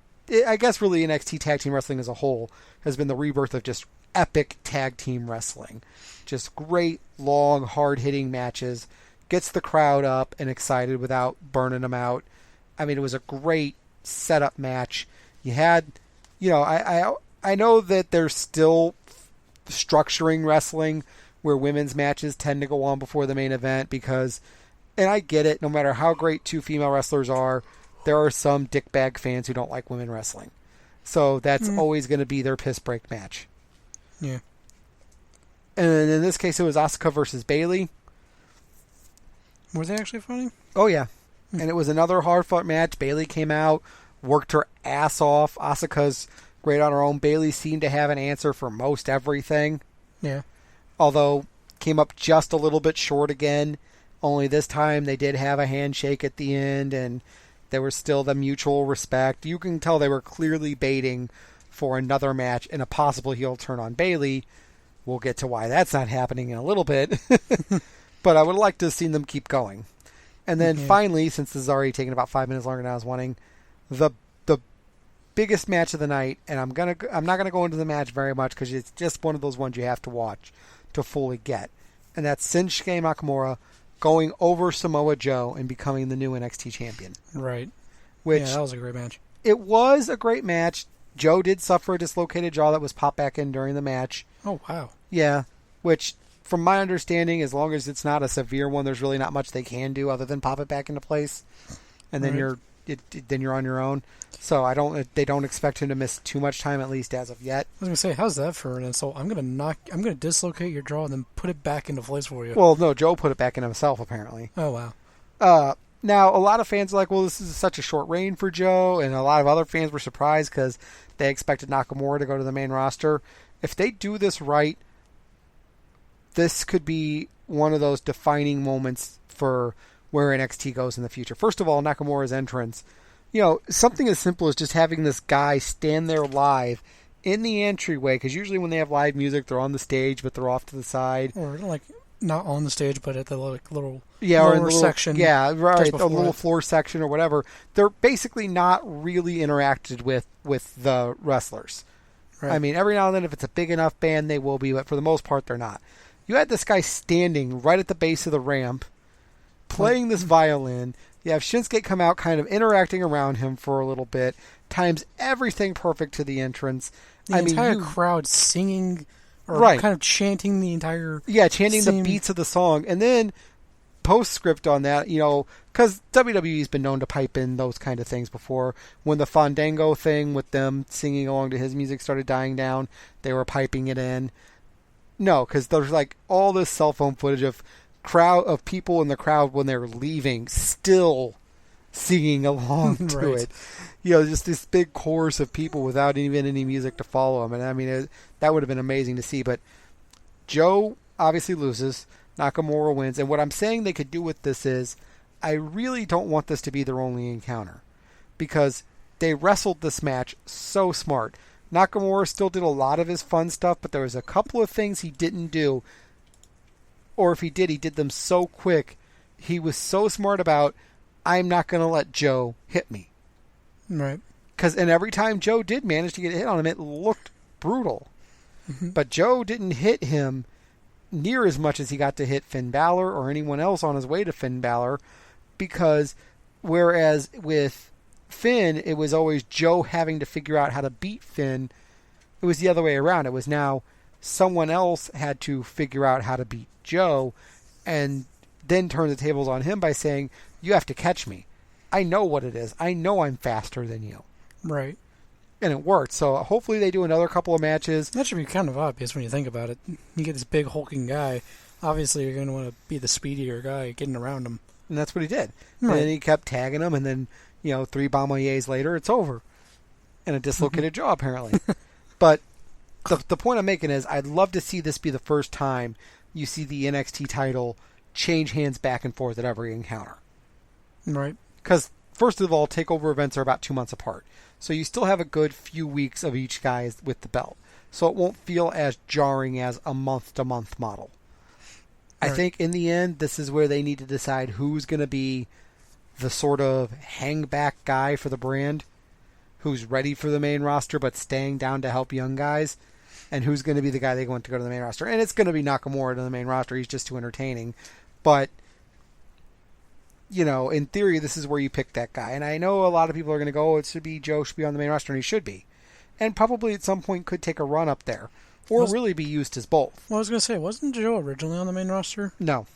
I guess really NXT Tag Team Wrestling as a whole has been the rebirth of just epic tag team wrestling. Just great, long, hard-hitting matches. Gets the crowd up and excited without burning them out. I mean, it was a great setup match. You had, I know that there's still structuring wrestling where women's matches tend to go on before the main event because, and I get it, no matter how great two female wrestlers are, there are some dickbag fans who don't like women wrestling. So that's always going to be their piss break match. Yeah. And in this case, it was Asuka versus Bayley. Were they actually fighting? Oh, yeah. And it was another hard-fought match. Bayley came out, worked her ass off. Asuka's great on her own. Bayley seemed to have an answer for most everything. Yeah. Although, came up just a little bit short again. Only this time they did have a handshake at the end, and there was still the mutual respect. You can tell they were clearly baiting for another match and a possible heel turn on Bayley. We'll get to why that's not happening in a little bit. But I would like to have seen them keep going. And then finally, since this is already taking about 5 minutes longer than I was wanting, the biggest match of the night, and I'm not gonna go into the match very much because it's just one of those ones you have to watch to fully get. And that's Shinsuke Nakamura going over Samoa Joe and becoming the new NXT champion. Right. Which that was a great match. It was a great match. Joe did suffer a dislocated jaw that was popped back in during the match. Oh, wow. Yeah, which, from my understanding, as long as it's not a severe one, there's really not much they can do other than pop it back into place, and then you're on your own. So they don't expect him to miss too much time, at least as of yet. I was gonna say, how's that for an insult? I'm gonna dislocate your jaw and then put it back into place for you. Well, no, Joe put it back in himself apparently. Oh wow. Now, a lot of fans are like, well, this is such a short reign for Joe, and a lot of other fans were surprised because they expected Nakamura to go to the main roster. If they do this right, this could be one of those defining moments for where NXT goes in the future. First of all, Nakamura's entrance. Something as simple as just having this guy stand there live in the entryway, because usually when they have live music, they're on the stage, but they're off to the side. Or, not on the stage, but at the little or in lower the section. Yeah, right, a little it. floor section or whatever. They're basically not really interacted with the wrestlers. Right. I mean, every now and then, if it's a big enough band, they will be, but for the most part, they're not. You had this guy standing right at the base of the ramp, playing this violin. You have Shinsuke come out, kind of interacting around him for a little bit, times everything perfect to the entrance. The entire crowd singing, or kind of chanting the entire chanting the beats of the song. And then, postscript on that, because WWE's been known to pipe in those kind of things before. When the Fandango thing with them singing along to his music started dying down, they were piping it in. No, because there's all this cell phone footage of people in the crowd when they're leaving still singing along to it. Just this big chorus of people without even any music to follow them. And I mean, that would have been amazing to see. But Joe obviously loses. Nakamura wins. And what I'm saying they could do with this is, I really don't want this to be their only encounter, because they wrestled this match so smart. Nakamura still did a lot of his fun stuff, but there was a couple of things he didn't do. Or if he did them so quick. He was so smart about, I'm not going to let Joe hit me. Right. And every time Joe did manage to get a hit on him, it looked brutal. Mm-hmm. But Joe didn't hit him near as much as he got to hit Finn Balor or anyone else on his way to Finn Balor, because whereas with Finn, it was always Joe having to figure out how to beat Finn, it was the other way around. It was now someone else had to figure out how to beat Joe, and then turn the tables on him by saying, you have to catch me. I know what it is. I know I'm faster than you. Right. And it worked. So hopefully they do another couple of matches. That should be kind of obvious when you think about it. You get this big hulking guy. Obviously, you're going to want to be the speedier guy getting around him. And that's what he did. Right. And then he kept tagging him, and then, 3 Bomboliers later, it's over. And a dislocated jaw, apparently. But the point I'm making is I'd love to see this be the first time you see the NXT title change hands back and forth at every encounter. Right. Because, first of all, TakeOver events are about 2 months apart. So you still have a good few weeks of each guy with the belt. So it won't feel as jarring as a month-to-month model. Right. I think in the end, this is where they need to decide who's going to be the sort of hang-back guy for the brand, who's ready for the main roster but staying down to help young guys, and who's going to be the guy they want to go to the main roster. And it's going to be Nakamura to the main roster. He's just too entertaining. But, in theory, this is where you pick that guy. And I know a lot of people are going to go, Joe should be on the main roster, and he should be. And probably at some point could take a run up there. Or really be used as both. Well, I was going to say, wasn't Joe originally on the main roster? No.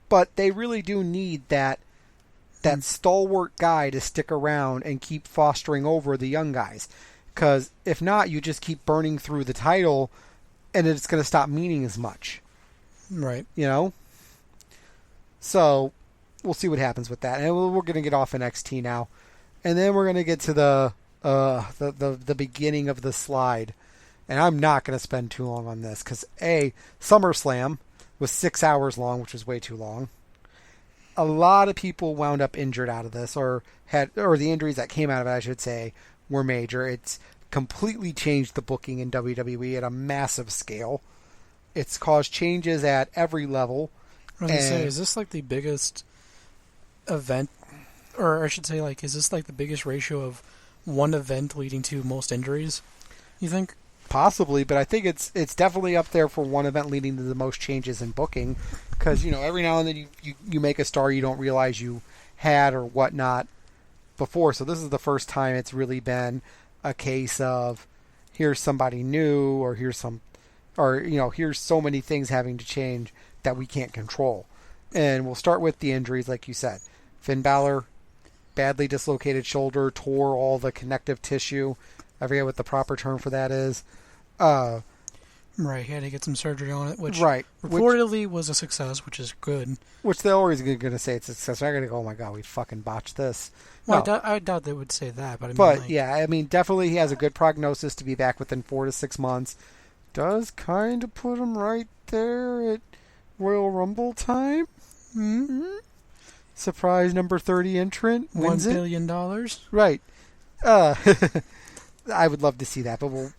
But they really do need that stalwart guy to stick around and keep fostering over the young guys. Because if not, you just keep burning through the title and it's going to stop meaning as much. Right. So we'll see what happens with that. And we're going to get off NXT now. And then we're going to get to the beginning of the slide. And I'm not going to spend too long on this because, SummerSlam was 6 hours long, which was way too long. A lot of people wound up injured out of this, or the injuries that came out of it, I should say, were major. It's completely changed the booking in WWE at a massive scale. It's caused changes at every level. I was going to say, is this like the biggest event, or I should say, is this like the biggest ratio of one event leading to most injuries, you think? Possibly, but I think it's definitely up there for one event leading to the most changes in booking. Because, every now and then you make a star you don't realize you had or whatnot before. So this is the first time it's really been a case of here's somebody new or here's so many things having to change that we can't control. And we'll start with the injuries, like you said. Finn Balor, badly dislocated shoulder, tore all the connective tissue. I forget what the proper term for that is. Right, he had to get some surgery on it, which reportedly was a success, which is good. Which they're always going to say it's a success. They're not going to go, oh my God, we fucking botched this. Well, no. I doubt they would say that, but I mean... definitely he has a good prognosis to be back within 4 to 6 months. Does kind of put him right there at Royal Rumble time. Mm-hmm. Surprise number 30 entrant. Wins $1 billion. Right. I would love to see that, but we're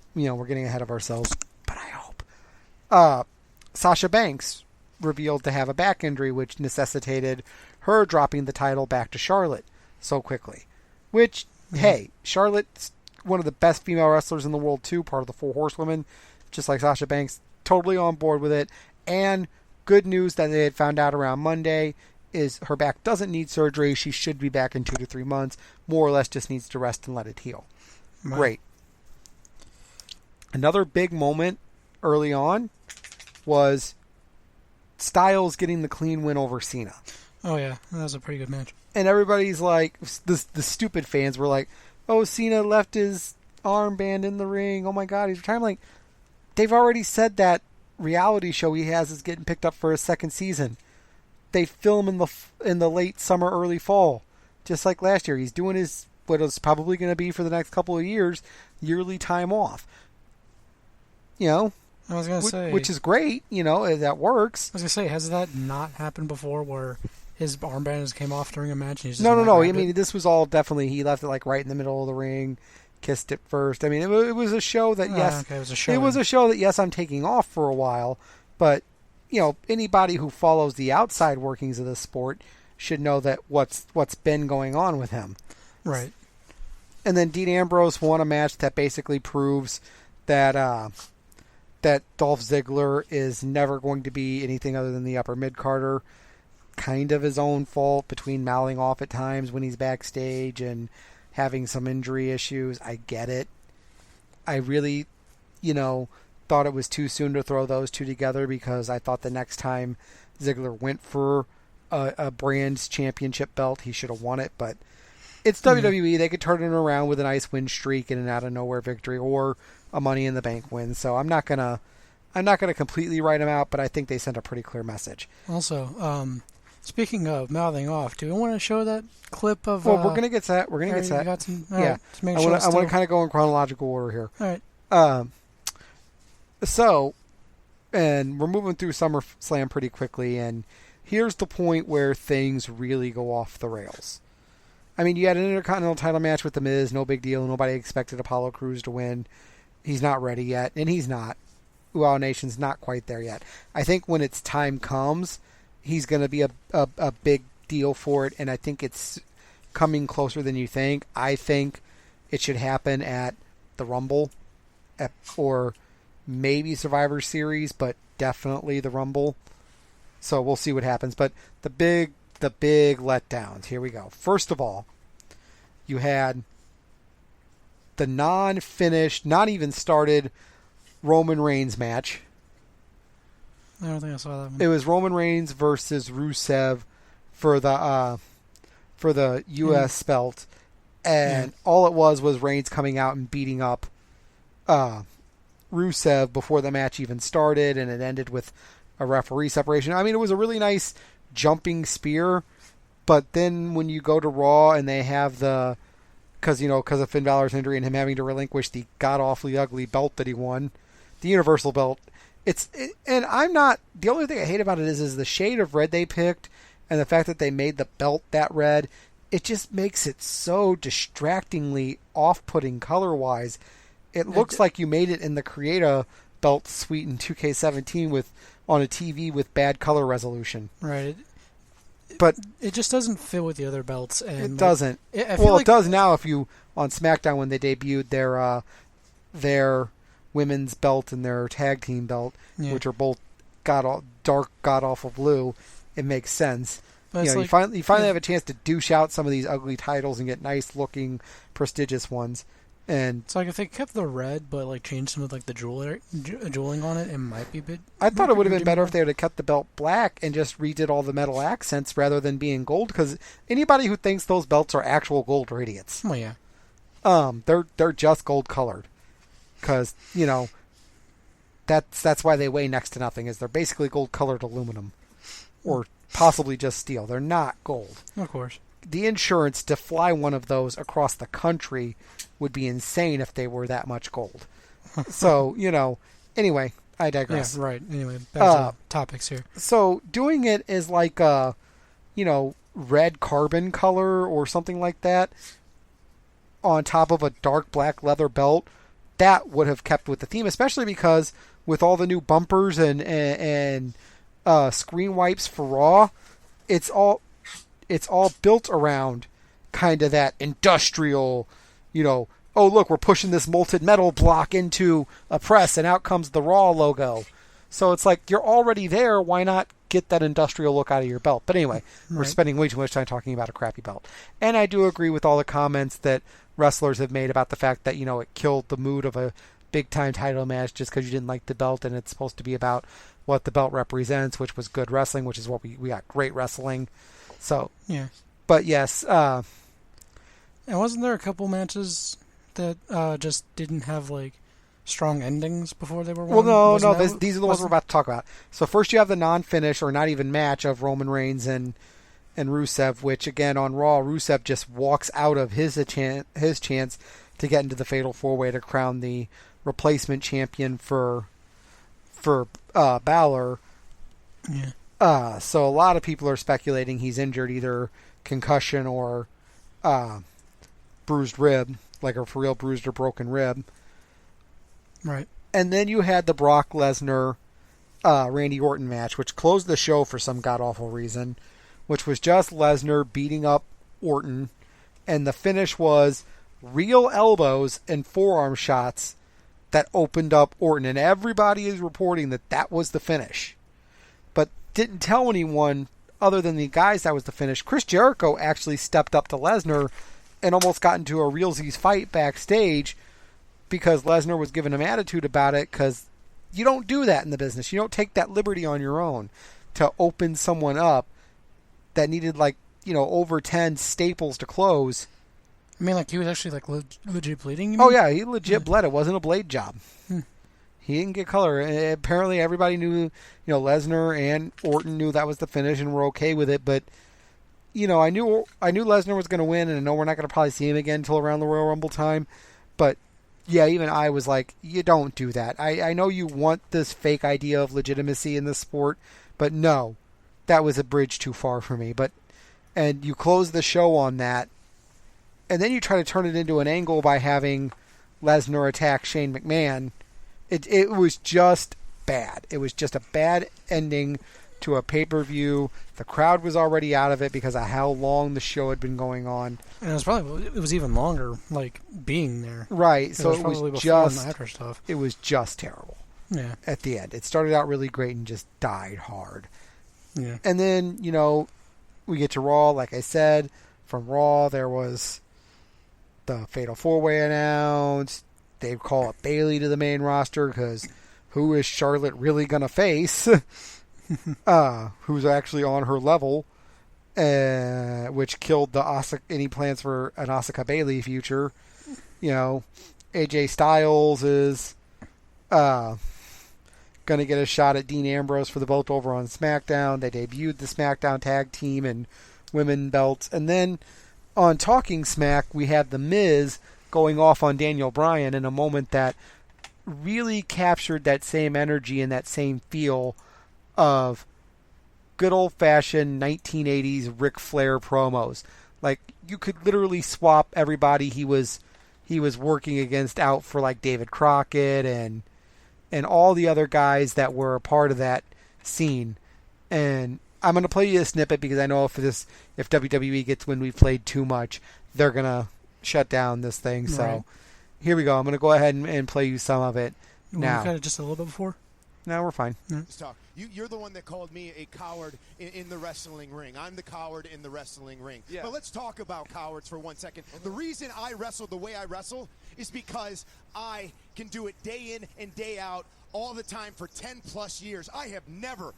getting ahead of ourselves. But I hope. Sasha Banks revealed to have a back injury, which necessitated her dropping the title back to Charlotte so quickly. Which, hey, Charlotte's one of the best female wrestlers in the world too, part of the 4 Horsewomen, just like Sasha Banks, totally on board with it. And good news that they had found out around Monday is her back doesn't need surgery. She should be back in 2 to 3 months. More or less just needs to rest and let it heal. Wow. Great. Another big moment early on was Styles getting the clean win over Cena. Oh, yeah. That was a pretty good match. And everybody's like, the stupid fans were like, oh, Cena left his armband in the ring. Oh, my God, he's retiring. Like, they've already said that reality show he has is getting picked up for his second season. They film in the late summer, early fall. Just like last year. He's doing what is probably going to be for the next couple of years, yearly time off. I was going to say... Which is great, that works. I was going to say, has that not happened before where his armband came off during a match? And he's just No. I mean, this was all definitely, he left it right in the middle of the ring, kissed it first. I mean, it was a show that, yes... Okay, it was a show. It was a show that, yes, I'm taking off for a while, but, anybody who follows the outside workings of this sport should know that what's been going on with him. Right. And then Dean Ambrose won a match that basically proves that that Dolph Ziggler is never going to be anything other than the upper mid-carder. Kind of his own fault between mouthing off at times when he's backstage and having some injury issues. I get it. I really, thought it was too soon to throw those two together because I thought the next time Ziggler went for a brand's championship belt, he should have won it. But it's WWE. They could turn it around with a nice win streak and an out of nowhere victory or a Money in the Bank win. So I'm not gonna completely write them out, but I think they sent a pretty clear message. Also, speaking of mouthing off, do we want to show that clip of? Well, we're gonna get to that. We're gonna get to that. Got some, yeah, right, I want to kind of go in chronological order here. All right. So, and we're moving through SummerSlam pretty quickly, and here's the point where things really go off the rails. I mean, you had an Intercontinental title match with The Miz, no big deal. Nobody expected Apollo Crews to win. He's not ready yet, and he's not. Wow Nation's not quite there yet. I think when its time comes, he's going to be a big deal for it, and I think it's coming closer than you think. I think it should happen at the Rumble, or maybe Survivor Series, but definitely the Rumble. So we'll see what happens. But the big letdowns. Here we go. First of all, you had the non-finished, not even started Roman Reigns match. I don't think I saw that one. It was Roman Reigns versus Rusev for the U.S. belt, and all it was Reigns coming out and beating up Rusev before the match even started, and it ended with a referee separation. I mean, it was a really nice jumping spear, but then when you go to Raw and they have because of Finn Balor's injury and him having to relinquish the god-awfully ugly belt that he won, the Universal belt, and I'm not, the only thing I hate about it is the shade of red they picked and the fact that they made the belt that red. It just makes it so distractingly off-putting color-wise. It looks like you made it in the Create-A belt suite in 2K17 on a TV with bad color resolution. Right. But it just doesn't fit with the other belts. And it doesn't. It does now if you, on SmackDown when they debuted their women's belt and their tag team belt, which are both dark god-awful blue, it makes sense. You finally have a chance to douche out some of these ugly titles and get nice-looking, prestigious ones. And it's like if they kept the red but changed some of the jeweling on it, it might be a bit. I thought it would have been better if they would have kept the belt black and just redid all the metal accents rather than being gold. Because anybody who thinks those belts are actual gold are idiots. Oh yeah. They're just gold colored. Because that's why they weigh next to nothing. Is they're basically gold colored aluminum, or possibly just steel. They're not gold. Of course. The insurance to fly one of those across the country would be insane if they were that much gold. So, anyway, I digress. Yeah, right. Anyway, back to topics here. So, doing it as red carbon color or something like that on top of a dark black leather belt, that would have kept with the theme, especially because with all the new bumpers and screen wipes for Raw, it's all built around kind of that industrial, oh, look, we're pushing this molten metal block into a press, and out comes the Raw logo. So it's like, you're already there, why not get that industrial look out of your belt? But anyway, We're spending way too much time talking about a crappy belt. And I do agree with all the comments that wrestlers have made about the fact that, it killed the mood of a big-time title match just because you didn't like the belt, and it's supposed to be about what the belt represents, which was good wrestling, which is what we got, great wrestling. So, yeah. But yes. And wasn't there a couple matches that just didn't have strong endings before they were won? Well, these are the ones we're about to talk about. So first you have the non-finish or not even match of Roman Reigns and Rusev, which again on Raw, Rusev just walks out of his chance to get into the Fatal 4-Way to crown the replacement champion for Balor. Yeah. So a lot of people are speculating he's injured, either concussion or bruised rib, like a for real bruised or broken rib. Right. And then you had the Brock Lesnar Randy Orton match, which closed the show for some god-awful reason, which was just Lesnar beating up Orton, and the finish was real elbows and forearm shots that opened up Orton, and everybody is reporting that was the finish. But didn't tell anyone other than the guys that was the finish. Chris Jericho actually stepped up to Lesnar and almost got into a realsies fight backstage because Lesnar was giving him attitude about it, because you don't do that in the business. You don't take that liberty on your own to open someone up that needed over 10 staples to close I mean, like, he was actually, like, legit bleeding? Oh, yeah, he legit bled. It wasn't a blade job. He didn't get color. And apparently, everybody knew, Lesnar and Orton knew that was the finish and were okay with it. But, I knew Lesnar was going to win, and I know we're not going to probably see him again until around the Royal Rumble time. But, yeah, even I was like, you don't do that. I know you want this fake idea of legitimacy in this sport, but no, that was a bridge too far for me. And you close the show on that, and then you try to turn it into an angle by having Lesnar attack Shane McMahon. It was just bad. It was just a bad ending to a pay-per-view. The crowd was already out of it because of how long the show had been going on. And it was even longer, like, being there. Right, so it was just after stuff. It was just terrible. Yeah. At the end. It started out really great and just died hard. Yeah. And then, we get to Raw, like I said. From Raw, there was the Fatal 4-Way announced. They call up Bayley to the main roster because who is Charlotte really going to face? Who's actually on her level, which killed any plans for an Asuka Bayley future. AJ Styles is going to get a shot at Dean Ambrose for the belt over on SmackDown. They debuted the SmackDown tag team and women belts. And then on Talking Smack, we had The Miz going off on Daniel Bryan in a moment that really captured that same energy and that same feel of good old-fashioned 1980s Ric Flair promos. Like, you could literally swap everybody he was working against out for, like, David Crockett and all the other guys that were a part of that scene. And I'm going to play you a snippet because I know if WWE gets when we've played too much, they're going to shut down this thing. So Right. Here we go. I'm going to go ahead and play you some of it now. We got it just a little bit before? No, we're fine. Let's talk. You're the one that called me a coward in the wrestling ring. I'm the coward in the wrestling ring. Yeah. But let's talk about cowards for 1 second. The reason I wrestle the way I wrestle is because I can do it day in and day out all the time for 10 plus years. I have never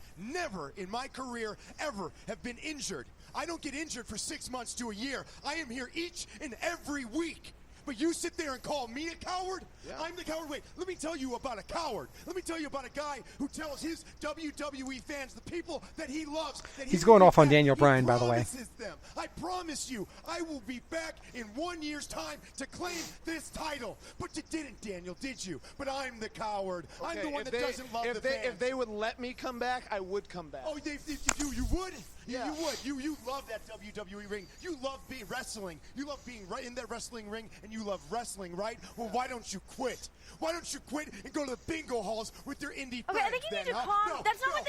in my career ever have been injured. I don't get injured for 6 months to a year. I am here each and every week. But you sit there and call me a coward? Yeah. I'm the coward. Wait, let me tell you about a coward. Let me tell you about a guy who tells his WWE fans, the people that he loves, that He's going off on Daniel Bryan, by the way. Them. I promise you, I will be back in 1 year's time to claim this title. But you didn't, Daniel, did you? But I'm the coward. I'm the one that doesn't love the fans. If they would let me come back, I would come back. Oh, you would? Yeah. You would. You love that WWE ring. You love being wrestling. You love being right in that wrestling ring, and you love wrestling, right? Well, why don't you quit? Why don't you quit and go to the bingo halls with your indie friends? Okay, I think you need to calm. That's not what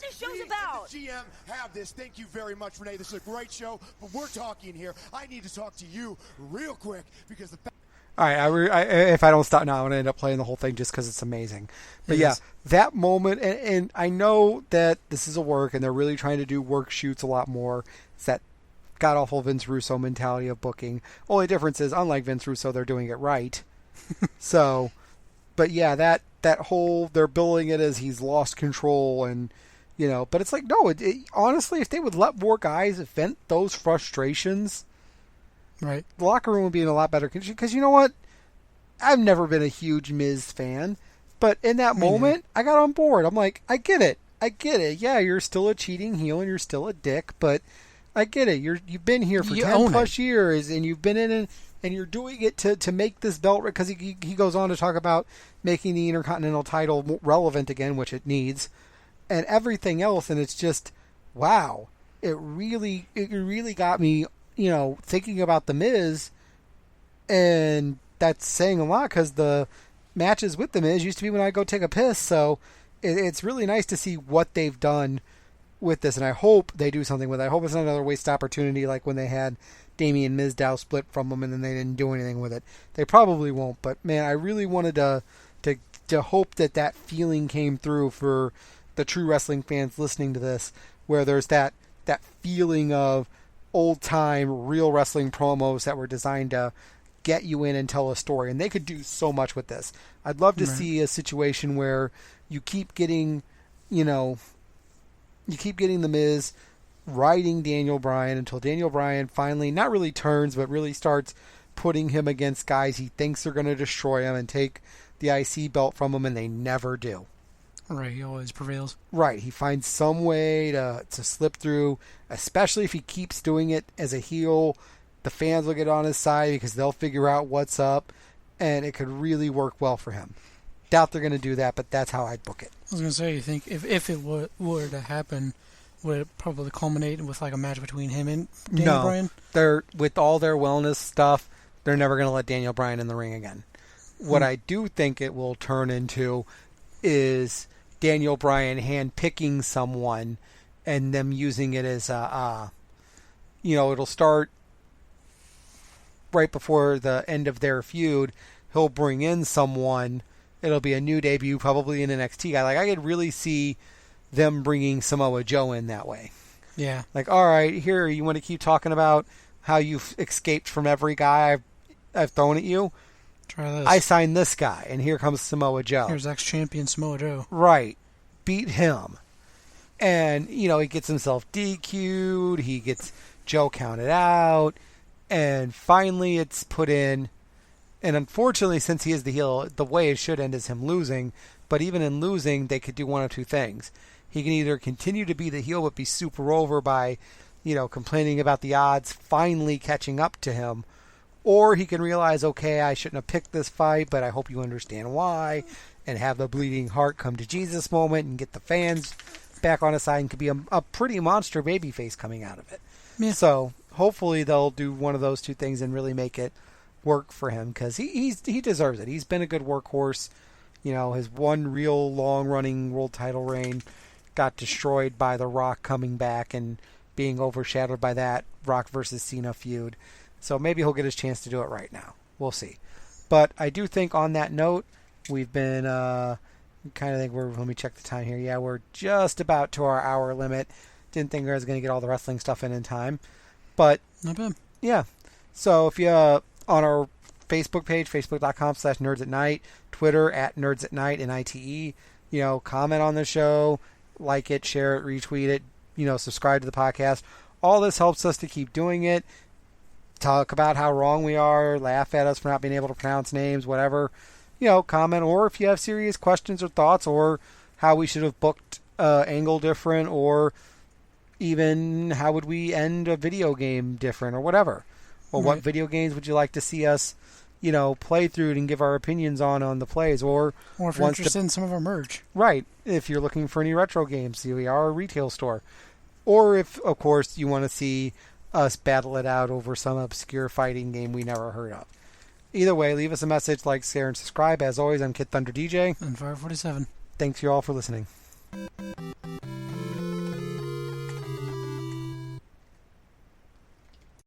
this show's about. The GM have this. Thank you very much, Renee. This is a great show, but we're talking here. I need to talk to you real quick because the. All right, if I don't stop now, I'm going to end up playing the whole thing just because it's amazing. But yeah, that moment, and I know that this is a work, and they're really trying to do work shoots a lot more. It's that god-awful Vince Russo mentality of booking. Only difference is, unlike Vince Russo, they're doing it right. So, but yeah, that whole, they're billing it as he's lost control, and, but it's like, no, honestly, if they would let more guys vent those frustrations, right, the locker room would be in a lot better condition. Because you know what? I've never been a huge Miz fan, but in that moment, I got on board. I'm like, I get it. Yeah, you're still a cheating heel and you're still a dick, but I get it. You've been here for 10 plus years, and you've been in and you're doing it to make this belt, because he goes on to talk about making the Intercontinental title relevant again, which it needs, and everything else. And it's just, wow, it really got me, thinking about The Miz, and that's saying a lot because the matches with The Miz used to be when I go take a piss. So it's really nice to see what they've done with this, and I hope they do something with it. I hope it's not another wasted opportunity like when they had Damien Mizdow split from them and then they didn't do anything with it. They probably won't, but man, I really wanted to hope that feeling came through for the true wrestling fans listening to this, where there's that feeling of old-time real wrestling promos that were designed to get you in and tell a story. And they could do so much with this. I'd love to see a situation where you keep getting, The Miz riding Daniel Bryan until Daniel Bryan finally not really turns, but really starts putting him against guys he thinks are going to destroy him and take the IC belt from him, and they never do. Right, he always prevails. Right, he finds some way to slip through, especially if he keeps doing it as a heel. The fans will get on his side because they'll figure out what's up, and it could really work well for him. Doubt they're going to do that, but that's how I'd book it. I was going to say, you think if it were to happen, would it probably culminate with like a match between him and Daniel Bryan? They're, with all their wellness stuff, they're never going to let Daniel Bryan in the ring again. What I do think it will turn into is Daniel Bryan hand-picking someone and them using it as it'll start right before the end of their feud. He'll bring in someone. It'll be a new debut, probably an NXT guy. Like, I could really see them bringing Samoa Joe in that way. Yeah. Like, all right, here, you want to keep talking about how you've escaped from every guy I've thrown at you? Try this. I signed this guy, and here comes Samoa Joe. Here's ex-champion Samoa Joe. Right. Beat him. And, he gets himself DQ'd. He gets Joe counted out. And finally it's put in. And unfortunately, since he is the heel, the way it should end is him losing. But even in losing, they could do one of two things. He can either continue to be the heel but be super over by, complaining about the odds finally catching up to him. Or he can realize, okay, I shouldn't have picked this fight, but I hope you understand why. And have the bleeding heart come to Jesus moment and get the fans back on his side, and could be a pretty monster babyface coming out of it. Yeah. So hopefully they'll do one of those two things and really make it work for him, because he deserves it. He's been a good workhorse. His one real long-running world title reign got destroyed by The Rock coming back and being overshadowed by that Rock versus Cena feud. So maybe he'll get his chance to do it right now. We'll see. But I do think on that note, we've been let me check the time here. Yeah, we're just about to our hour limit. Didn't think I was going to get all the wrestling stuff in time. But not bad. Yeah. So if you on our Facebook page, facebook.com/nerdsattnight, Twitter @nerdsattnight, NITE, comment on the show, like it, share it, retweet it, subscribe to the podcast. All this helps us to keep doing it. Talk about how wrong we are, laugh at us for not being able to pronounce names, whatever. Comment, or if you have serious questions or thoughts, or how we should have booked Angle different, or even how would we end a video game different, or whatever. Or what video games would you like to see us, play through and give our opinions on the plays, or if you're interested in some of our merch. Right. If you're looking for any retro games, we are a retail store. Or if, of course, you want to see us battle it out over some obscure fighting game we never heard of. Either way, leave us a message, like, share, and subscribe. As always, I'm Kid Thunder DJ. And Fire 47. Thanks you all for listening.